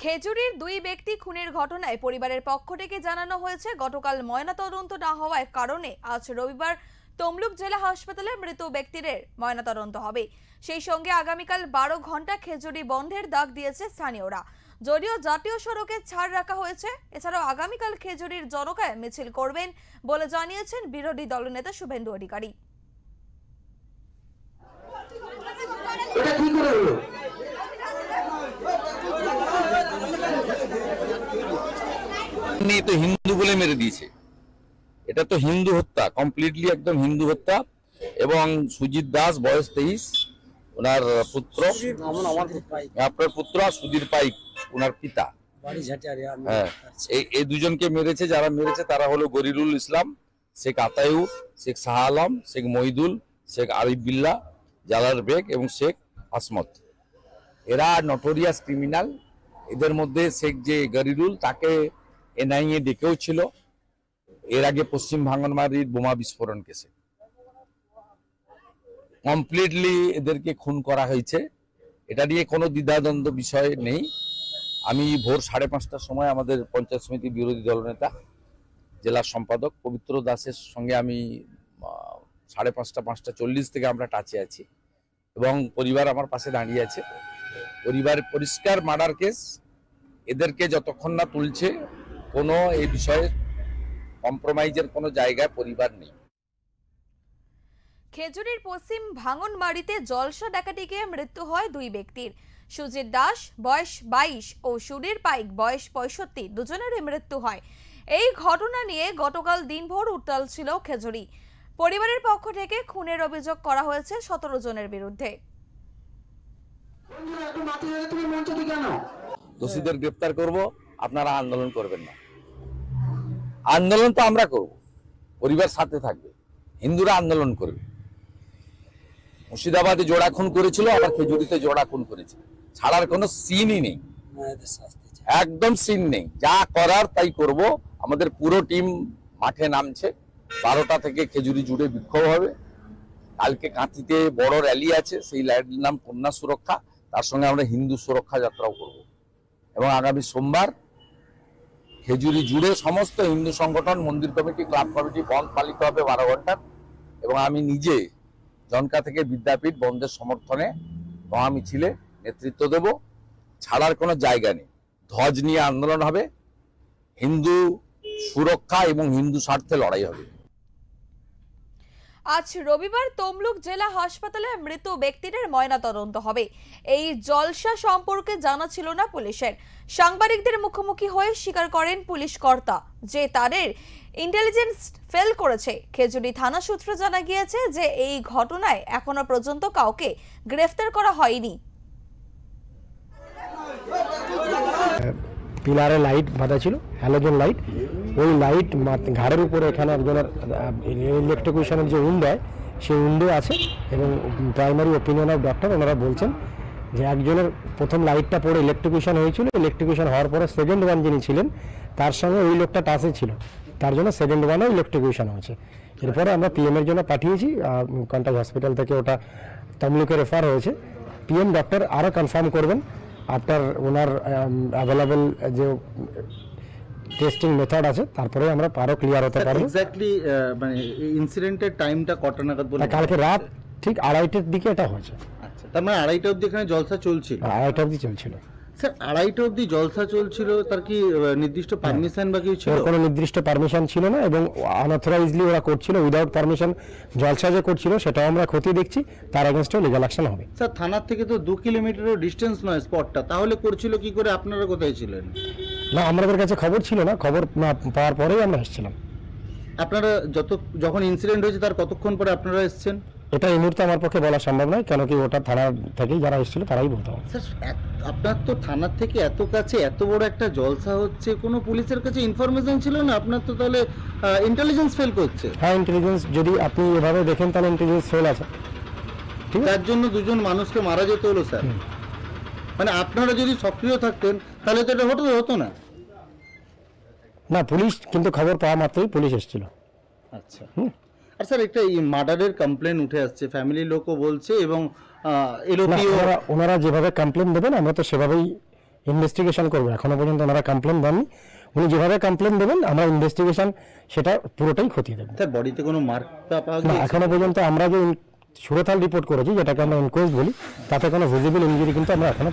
খেজুরির দুই ব্যক্তি খুনের ঘটনায় পরিবারের পক্ষ থেকে জানানো হয়েছে গতকাল ময়নাতদন্ত না হওয়ার কারণে আজ রবিবার তমলুক জেলা হাসপাতালে মৃত ব্যক্তিদের ময়নাতদন্ত হবে। সেই সঙ্গে আগামীকাল 12 ঘন্টা খেজুরি বন্ধের ডাক দিয়েছে স্থানীয়রা। যদিও জাতীয় সড়কে ছাড় রাখা হয়েছে, এছাড়াও আগামীকাল খেজুরির জনকায় মিছিল করবেন বলে জানিয়েছেন বিরোধী দলনেতা শুভেন্দু অধিকারী। তো হিন্দু বলে মেরে দিয়েছে, এটা তো হিন্দু হত্যা, কমপ্লিটলি একদম হিন্দু হত্যা। এবং সুজিত দাস বয়স 23, ওনার পুত্র, আপনার পুত্র সুধীর পাইক ওনার পিতা। হ্যাঁ, এই দুজনকে মেরেছে। যারা মেরেছে তারা হলো গরিরুল ইসলাম, শেখ আতায়ুর, শেখ শাহ আলম, শেখ মহিদুল, শেখ আরিফ বিল্লাহ, জালাল বেগ এবং শেখ আসমত। এরা নটোরিয়াস ক্রিমিনাল। এদের মধ্যে শেখ যে গরিরুল, তাকে এনআইএ ডেকেও ছিল এর আগে পশ্চিম ভাঙনবাড়ির বোমা বিস্ফোরণ কেসে। কমপ্লিটলি এদেরকে খুন করা হয়েছে, এটা নিয়ে কোনো দ্বিধাদ্বন্দ্ব বিষয় নেই। আমি ভোর 5:30টার সময় আমাদের পঞ্চায়েত সমিতি বিরোধী দলনেতা জেলা সম্পাদক পবিত্র দাসের সঙ্গে আমি 5:30, 5:40 থেকে আমরা টাচে আছি এবং পরিবার আমার পাশে দাঁড়িয়ে আছে। পরিবার পরিষ্কার মার্ডার কেস, এদেরকে যতক্ষণ না তুলছে কোনো এই বিষয়ে কম্প্রোমাইজের কোনো জায়গায় পরিবার নেই। খেজুরির পশ্চিম ভাঙনবাড়িতে জলসা ডাকাতি গিয়ে মৃত্যু হয় দুই ব্যক্তির। সুজিত দাস বয়স 22 ও সুধীর পাইক বয়স 65, দুজনেরই মৃত্যু হয়। এই ঘটনা নিয়ে গতকাল দিনভর উত্তাল ছিল খেজুরি। পরিবারের পক্ষ থেকে খুনের অভিযোগ করা হয়েছে 17 জনের বিরুদ্ধে। দোষীদের গ্রেপ্তার করব, আপনারা আন্দোলন করবেন না। আন্দোলন তো আমরা করব, পরিবার সাথে থাকবে, হিন্দুরা আন্দোলন করবে। মুর্শিদাবাদে জোড়া খুন করেছিল, আবার খেজুরিতে জোড়া খুন করেছিল, ছাড়ার কোনো সিনই নেই, একদম সিন নেই। যা করার তাই করব। আমাদের পুরো টিম মাঠে নামছে, 12টা থেকে খেজুরি জুড়ে বিক্ষোভ হবে। কালকে কাঁথিতে বড় র্যালি আছে, সেই র্যালির নাম কন্যা সুরক্ষা, তার সঙ্গে আমরা হিন্দু সুরক্ষা যাত্রাও করব। এবং আগামী সোমবার খেজুরি জুড়ে সমস্ত হিন্দু সংগঠন, মন্দির কমিটি, ক্লাব কমিটি বন্ধ পালিত হবে 12 ঘন্টার। এবং আমি নিজে জনকা থেকে বিদ্যাপীঠ বন্ধের সমর্থনে মহামিছিলে নেতৃত্ব দেব। ছাড়ার কোনো জায়গা নেই। ধ্বজ নিয়ে আন্দোলন হবে, হিন্দু সুরক্ষা এবং হিন্দু স্বার্থে লড়াই হবে। আজ রবিবার তমলুক জেলা হাসপাতালে মৃত ব্যক্তিদের ময়নাতদন্ত হবে। এই জলসা সম্পর্কে জানা ছিল না পুলিশের। সাংবাদিকদের মুখোমুখি হয়ে স্বীকার করেন পুলিশ কর্তা যে তাদের ইন্টেলিজেন্স ফেল করেছে। খেজুরি থানা সূত্রে জানা গিয়েছে যে এই ঘটনায় এখনো পর্যন্ত কাউকে গ্রেফতার করা হয়নি। পিলারে লাইট বাঁধা ছিল, হ্যালোজেন লাইট। ওই লাইট ঘাড়ের উপরে এখানে একজনের ইলেকট্রিকিউশনের যে উইন্ডো হয়, সেই উইন্ডো আছে। এবং প্রাইমারি ওপিনিয়ন অফ ডক্টর ওনারা বলছেন যে একজনের প্রথম লাইটটা পড়ে ইলেকট্রিকিউশন হয়েছিল, ইলেকট্রিকিউশন হওয়ার পরে সেকেন্ড ওয়ান যিনি ছিলেন তার সঙ্গে ওই লোকটা টাচে ছিল, তার জন্য সেকেন্ড ওয়ানও ইলেকট্রিকিউশন হয়েছে। এরপরে আমরা পিএমের জন্য পাঠিয়েছি, কন্টাক্ট হসপিটাল থেকে ওটা তমলুকে রেফার হয়েছে। পিএম ডক্টর আরও কনফার্ম করবেন আফটার ওনার অ্যাভেলেবল যে টেস্টিং মেথড আছে, তারপরে আমরা আরও ক্লিয়ার হতে পারবো। এক্স্যাক্টলি মানে ইনসিডেন্টের টাইমটা কটা নাগাদ বলে? কালকে রাত ঠিক 2:30টার দিকে এটা হয়েছে। আচ্ছা, তার মানে 2:30টা অবধি এখানে জলসা চলছিল? 2:30 অবধি চলছিল। স্যার, 2:30টা অবধি জলসা চলছিল, তার কি নির্দিষ্ট পারমিশন বা কিছু ছিল? কোনো নির্দিষ্ট পারমিশন ছিল না এবং আনঅথরাইজলি ওরা করছিল, উইদাউট পারমিশন জলসা যে করছিল সেটাও আমরা খতিয়ে দেখছি, তার এগেনস্টে লিগ্যাল অ্যাকশন হবে। স্যার, থানার থেকে তো 2 কিলোমিটারও ডিস্টেন্স নয় স্পটটা, তাহলে করছিল কি করে? আপনারা কোথায় ছিলেন? না, আমাদের কাছে খবর ছিল না, খবর না পাওয়ার পরেই আমরা এসেছিলাম। আপনারা যখন ইনসিডেন্ট হয়েছে তার কতক্ষণ পরে আপনারা এসেছেন? এটা এই মুহূর্তে আমার পক্ষে বলা সম্ভব নয়, কেন কি ওটা থানা থেকেই যারা এসেছিল তারাই বলতে হবে। স্যার, আপনার তো থানার থেকে এত কাছে এত বড় একটা জলসা হচ্ছে, কোনো পুলিশের কাছে ইনফরমেশন ছিল না? আপনার তো তাহলে ইন্টেলিজেন্স ফেল করছে। হ্যাঁ, ইন্টেলিজেন্স যদি আপনি এভাবে দেখেন তাহলে ইন্টেলিজেন্স ফেল আছে। ঠিক, তার জন্য 2 জন মানুষকে মারা যেতে হলো স্যার। মানে আপনারা যদি সক্রিয় থাকতেন তাহলে তো এটা হতো না। না, পুলিশ কিন্তু খবর পাওয়া মাত্রই পুলিশ এসেছিল। আচ্ছা। আর স্যার, একটা মার্ডারের কমপ্লেন উঠে আসছে, ফ্যামিলির লোকও বলছে এবং ওনারা যেভাবে কমপ্লেন দেবেন আমরা তো সেভাবেই ইনভেস্টিগেশন করবো। এখনো পর্যন্ত ওনারা কমপ্লেন দেননি, উনি যেভাবে কমপ্লেন দেবেন আমরা ইনভেস্টিগেশন সেটা পুরোটাই খতিয়ে দেবো। স্যার বডিতে কোনো মার্ক পাওয়া না, গেছে? এখনো পর্যন্ত আমরা যে সুরতাল রিপোর্ট করেছি, যেটাকে আমরা ইনকোয়েস্ট বলি, তাতে কোনো ভিজিবল ইনজুরি কিন্তু আমরা এখনো